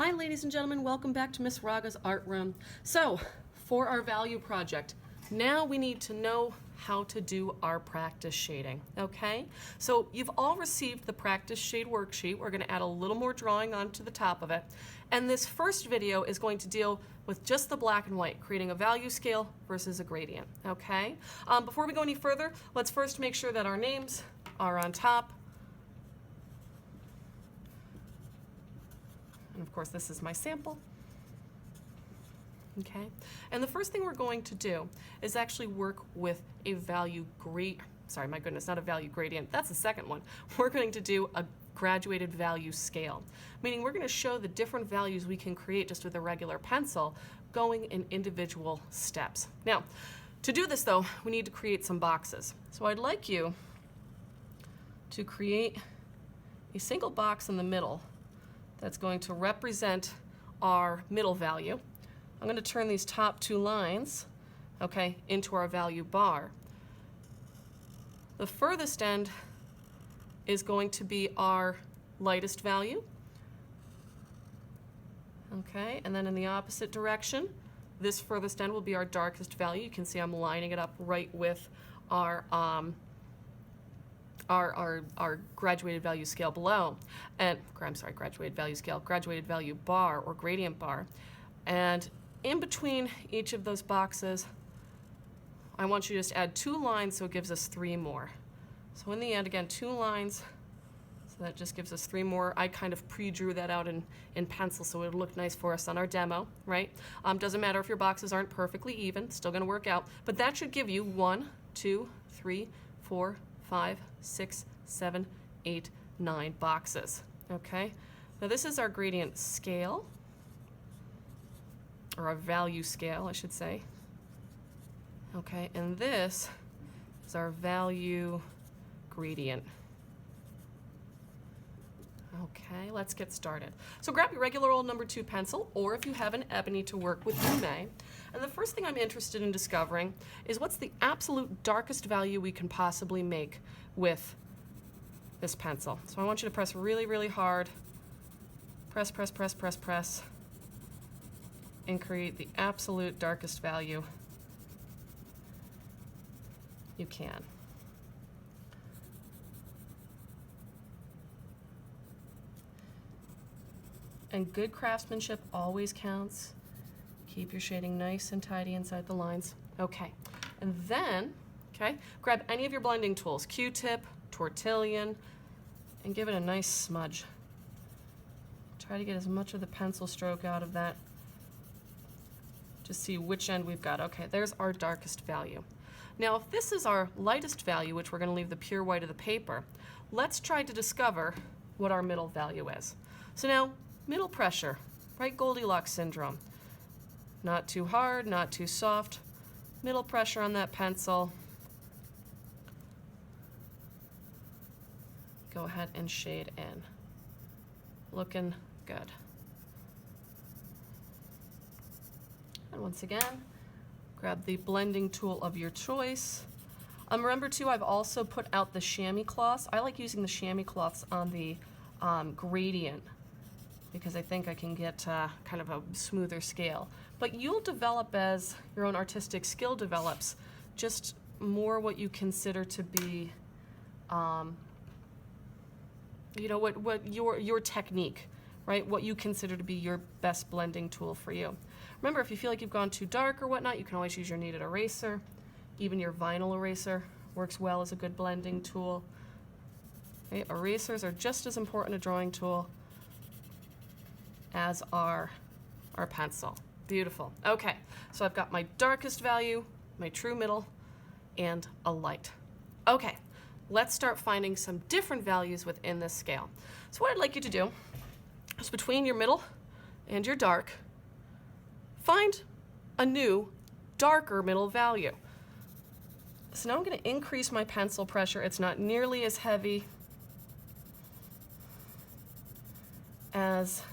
Hi ladies and gentlemen, welcome back to Miss Raga's Art Room. So, for our value project, now we need to know how to do our practice shading, okay? So you've all received the practice shade worksheet. We're going to add a little more drawing onto the top of it. And this first video is going to deal with just the black and white, creating a value scale versus a gradient, okay? Before we go any further, let's first make sure that our names are on top. And of course, this is my sample. Okay, and the first thing we're going to do is actually work with a value sorry, my goodness, not a value gradient, that's the second one. We're going to do a graduated value scale, meaning we're going to show the different values we can create just with a regular pencil going in individual steps. Now, to do this though, we need to create some boxes. So I'd like you to create a single box in the middle that's going to represent our middle value. I'm going to turn these top two lines, okay, into our value bar. The furthest end is going to be our lightest value. Okay, and then in the opposite direction, this furthest end will be our darkest value. You can see I'm lining it up right with our graduated value scale below, and I'm sorry, graduated value bar or gradient bar. And in between each of those boxes, I want you to just add 2 lines, so it gives us 3 more. So in the end, again, 2 lines, so that just gives us 3 more. I kind of pre-drew that out in pencil, so it would look nice for us on our demo, right? Doesn't matter if your boxes aren't perfectly even, still gonna work out, but that should give you 1, 2, 3, 4, 5, 6, 7, 8, 9 boxes, okay? Now this is our gradient scale, or our value scale, I should say. Okay, and this is our value gradient. Okay, let's get started. So grab your regular old number 2 pencil, or if you have an ebony to work with, you may. And the first thing I'm interested in discovering is what's the absolute darkest value we can possibly make with this pencil. So I want you to press really, really hard. Press, press, press, press, press. And create the absolute darkest value you can. And good craftsmanship always counts. Keep your shading nice and tidy inside the lines. Okay, and then, okay, grab any of your blending tools, Q-tip, tortillon, and give it a nice smudge. Try to get as much of the pencil stroke out of that. Just see which end we've got. Okay, there's our darkest value. Now, if this is our lightest value, which we're going to leave the pure white of the paper, let's try to discover what our middle value is. So now, middle pressure, right? Goldilocks syndrome. Not too hard, not too soft. Middle pressure on that pencil. Go ahead and shade in. Looking good. And once again, grab the blending tool of your choice. Remember too, I've also put out the chamois cloths. I like using the chamois cloths on the gradient because I think I can get kind of a smoother scale. But you'll develop as your own artistic skill develops, just more what you consider to be, you know, what your technique, right? What you consider to be your best blending tool for you. Remember, if you feel like you've gone too dark or whatnot, you can always use your kneaded eraser. Even your vinyl eraser works well as a good blending tool. Okay, erasers are just as important a drawing tool as our pencil. Beautiful. Okay, so I've got my darkest value, my true middle, and a light. Okay, let's start finding some different values within this scale. So what I'd like you to do is between your middle and your dark, find a new, darker middle value. So now I'm going to increase my pencil pressure. It's not nearly as heavy as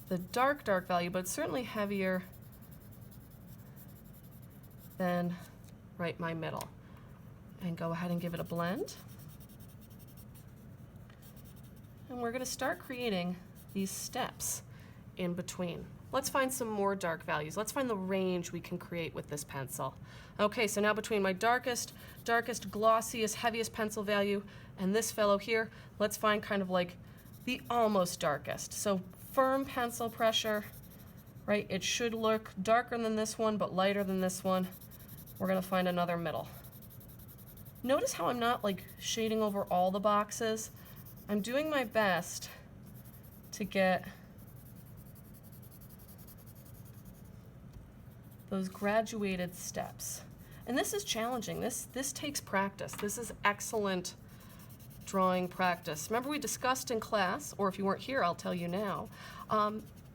the dark value, but it's certainly heavier than right my middle. And go ahead and give it a blend. And we're going to start creating these steps in between. Let's find some more dark values. Let's find the range we can create with this pencil. Okay, so now between my darkest, glossiest, heaviest pencil value and this fellow here, let's find kind of like the almost darkest. So firm pencil pressure, right? It should look darker than this one, but lighter than this one. We're gonna find another middle. Notice how I'm not like shading over all the boxes. I'm doing my best to get those graduated steps. And this is challenging. This takes practice. This is excellent drawing practice. Remember we discussed in class, or if you weren't here, I'll tell you now,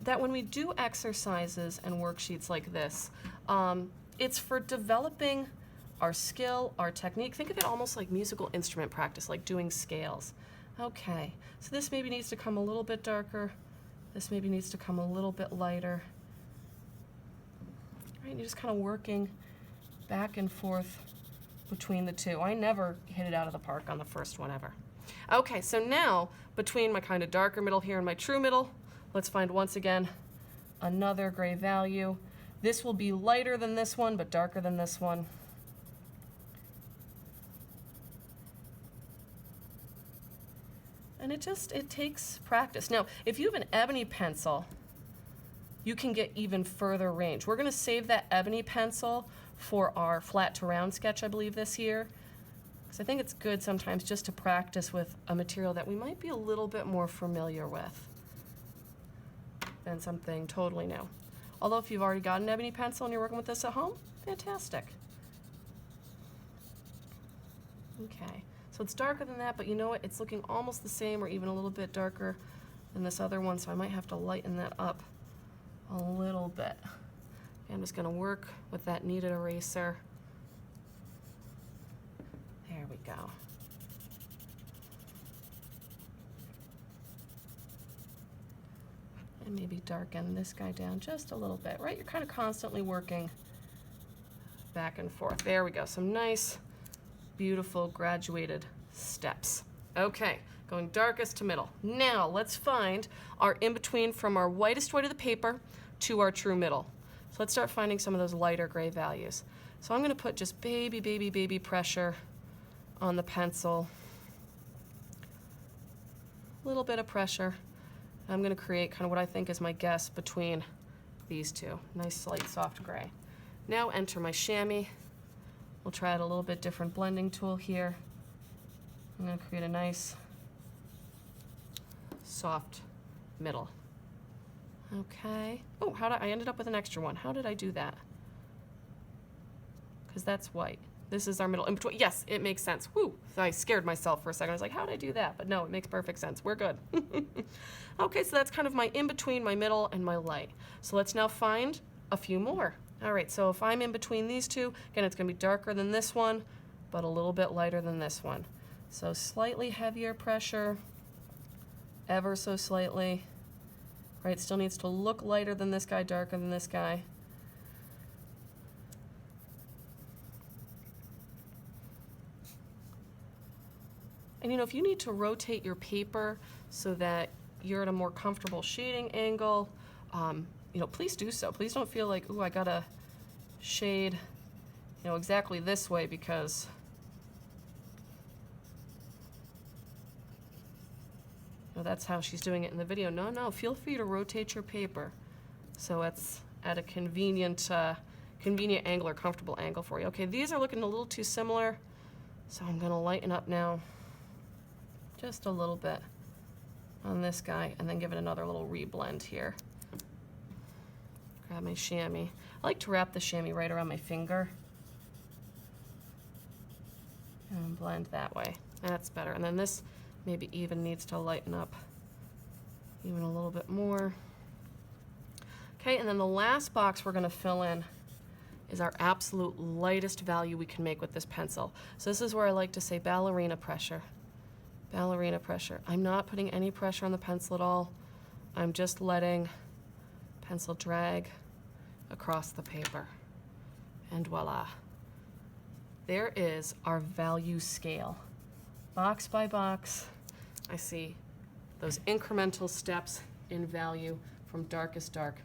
that when we do exercises and worksheets like this, it's for developing our skill, our technique. Think of it almost like musical instrument practice, like doing scales. Okay, so this maybe needs to come a little bit darker. This maybe needs to come a little bit lighter. Right, you're just kind of working back and forth between the two. I never hit it out of the park on the first one ever. Okay, so now between my kind of darker middle here and my true middle, let's find once again another gray value. This will be lighter than this one, but darker than this one. And it takes practice. Now, if you have an ebony pencil, you can get even further range. We're gonna save that ebony pencil for our flat to round sketch, I believe, this year. Because I think it's good sometimes just to practice with a material that we might be a little bit more familiar with than something totally new. Although if you've already got an ebony pencil and you're working with this at home, fantastic. Okay, so it's darker than that, but you know what? It's looking almost the same or even a little bit darker than this other one, so I might have to lighten that up a little bit. I'm just going to work with that kneaded eraser. There we go. And maybe darken this guy down just a little bit, right? You're kind of constantly working back and forth. There we go. Some nice, beautiful graduated steps. Okay, going darkest to middle. Now let's find our in-between from our whitest white of the paper to our true middle. So let's start finding some of those lighter gray values. So I'm going to put just baby pressure on the pencil. A little bit of pressure. I'm going to create kind of what I think is my guess between these two. Nice light soft gray. Now enter my chamois. We'll try out a little bit different blending tool here. I'm going to create a nice soft middle. Okay. Oh, I ended up with an extra one. How did I do that? Because that's white. This is our middle in between. Yes, it makes sense. Whew. So I scared myself for a second. I was like, how did I do that? But no, it makes perfect sense. We're good. Okay, so that's kind of my in between, my middle, and my light. So let's now find a few more. All right, so if I'm in between these two, again, it's going to be darker than this one, but a little bit lighter than this one. So slightly heavier pressure, ever so slightly. Right, still needs to look lighter than this guy, darker than this guy. And you know, if you need to rotate your paper so that you're at a more comfortable shading angle, you know, please do so. Please don't feel like, ooh, I gotta shade, you know, exactly this way because you know, that's how she's doing it in the video. No, feel free to rotate your paper so it's at a convenient angle or comfortable angle for you. Okay, these are looking a little too similar, so I'm gonna lighten up now just a little bit on this guy and then give it another little reblend here. Grab my chamois. I like to wrap the chamois right around my finger and blend that way. That's better. And then this maybe even needs to lighten up even a little bit more. Okay, and then the last box we're going to fill in is our absolute lightest value we can make with this pencil. So this is where I like to say ballerina pressure. Ballerina pressure. I'm not putting any pressure on the pencil at all. I'm just letting pencil drag across the paper. And voila. There is our value scale. Box by box, I see those incremental steps in value from darkest dark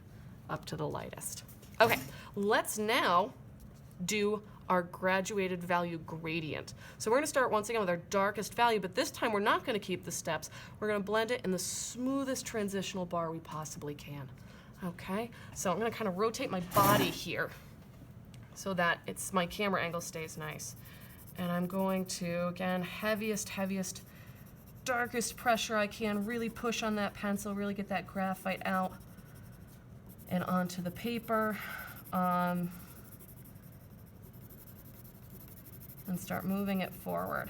up to the lightest. Okay, let's now do our graduated value gradient. So we're going to start once again with our darkest value, but this time we're not going to keep the steps. We're going to blend it in the smoothest transitional bar we possibly can. Okay, so I'm going to kind of rotate my body here so that my camera angle stays nice. And I'm going to, again, heaviest, darkest pressure I can, really push on that pencil, really get that graphite out and onto the paper. And start moving it forward.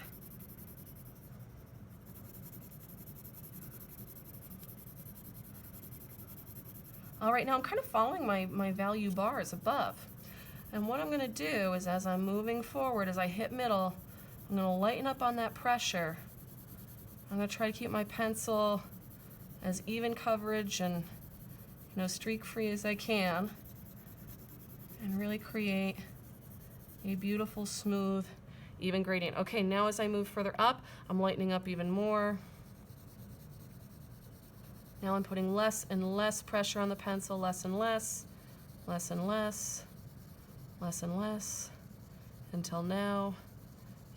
All right, now I'm kind of following my value bars above. And what I'm going to do is, as I'm moving forward, as I hit middle, I'm going to lighten up on that pressure. I'm going to try to keep my pencil as even coverage and streak-free as I can, and really create a beautiful, smooth, even gradient. Okay, now as I move further up, I'm lightening up even more. Now I'm putting less and less pressure on the pencil, less and less, less and less, less and less, until now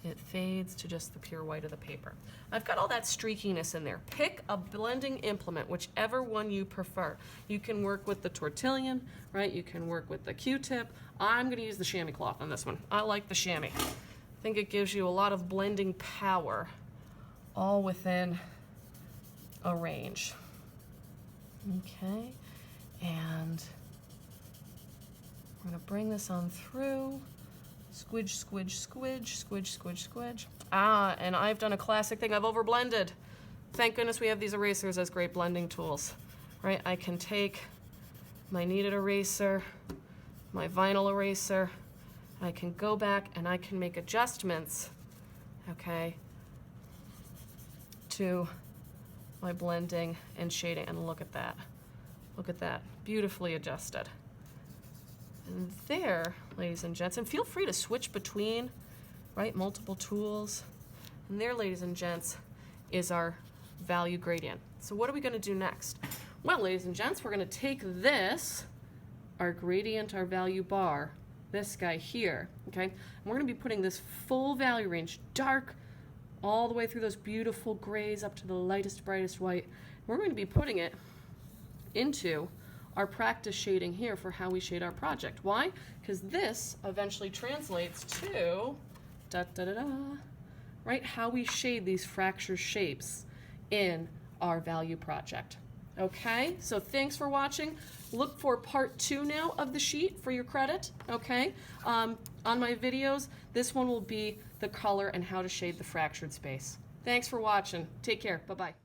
it fades to just the pure white of the paper. I've got all that streakiness in there. Pick a blending implement, whichever one you prefer. You can work with the tortillon, right? You can work with the Q-tip. I'm gonna use the chamois cloth on this one. I like the chamois. I think it gives you a lot of blending power, all within a range. Okay, and we're gonna bring this on through. Squidge, squidge, squidge, squidge, squidge, squidge. Ah, and I've done a classic thing. I've overblended. Thank goodness we have these erasers as great blending tools, right? I can take my kneaded eraser, my vinyl eraser, I can go back and I can make adjustments, okay, to my blending and shading. And look at that. Look at that. Beautifully adjusted. And there, ladies and gents, and feel free to switch between, right, multiple tools. And there, ladies and gents, is our value gradient. So what are we going to do next? Well, ladies and gents, we're going to take this, our gradient, our value bar, this guy here, okay? And we're going to be putting this full value range, dark, all the way through those beautiful grays up to the lightest, brightest white. We're going to be putting it into our practice shading here for how we shade our project. Why? Because this eventually translates to, right, how we shade these fracture shapes in our value project. Okay, so thanks for watching. Look for part 2 now of the sheet for your credit, okay? On my videos, this one will be the color and how to shade the fractured space. Thanks for watching. Take care. Bye-bye.